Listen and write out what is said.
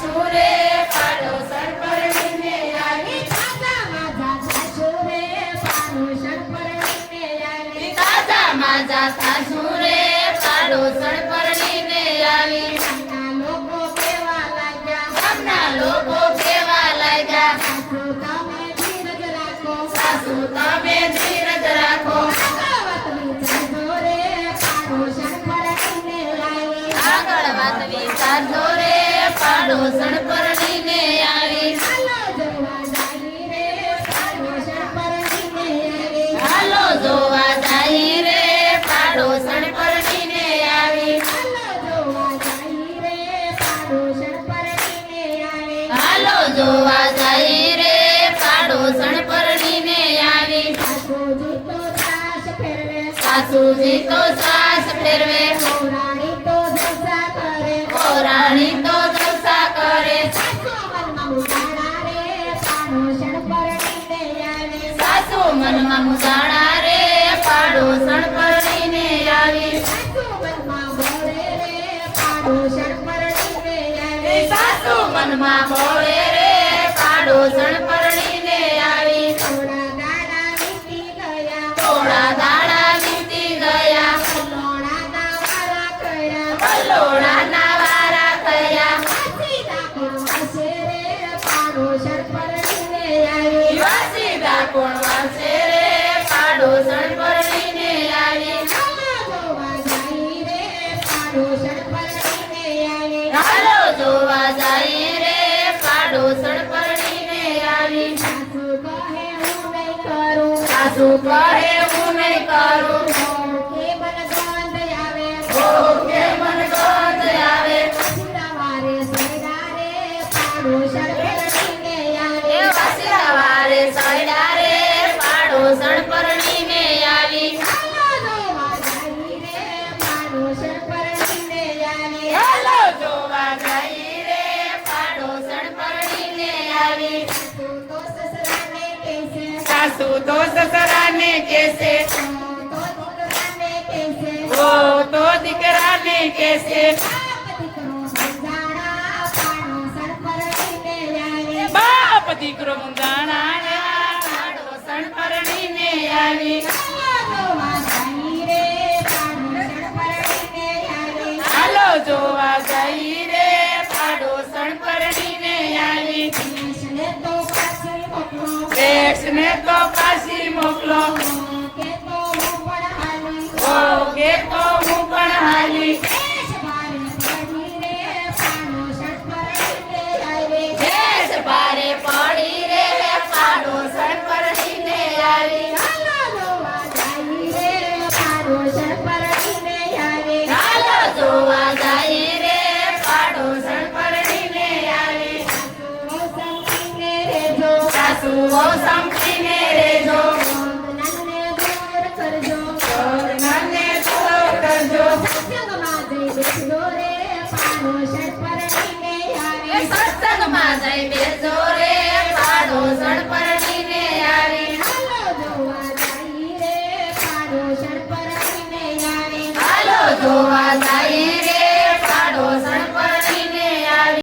સાસુ રે પાડોસણ પરણીને આવી તાજા માજા સાસુ રે પાડોસણ પરણીને આવી તાજા માજા સાસુ રે પાડોસણ પરણીને આવી ગામના લોકો કેવા લાગ્યા સાસુ તમે ધીરજ રાખો સાસુ તમે ધીરજ રાખો આગળ વાત વિચારજો રે પાડોસણ પરણીને આવી હાલો જોવા જાય રે પાડોસણ પરણીને આવી હાલો જોવા જાય રે પાડોસણ પરણીને આવી સાસુજી તો સાસ ફેરવે રાણી તો જલસા કરે સાસુ મનમાં મુજાણા રે પાડોસણ પરણીને આવી સાસુ મનમાં બોલે રે પાડોસણ પરણીને આવી થોડા દાડા વીતી ગયા કલોડાના વારા થયા વાસી ડાકોણ વાસે રે પાડોસણ પરણીને આવી હાલો જોવા જાય રે પાડોસણ પરણીને આવી સાસુ કહે હું નહીં કરું ઓકે મન ગંધ આવે એ વાસીડા વારે સૈડા રે પાડોસણ પરણીને આવી હાલો જોવા જાય રે પાડોસણ પરણીને આવી સાસુ તો સસરાને કહેશે ઓ તો દીકરાને કહેશે બાપ દીકરો મુંજાણા પાડોસણ પરણીને આવી હાલો જોવા જઈ રે પાડોસણ પરણીને આવી દેશને તો પાછી મોકલો ઓકે તો હું પણ હાલી દેશ ભારે પડી રે પાડોસણ પરણીને આવી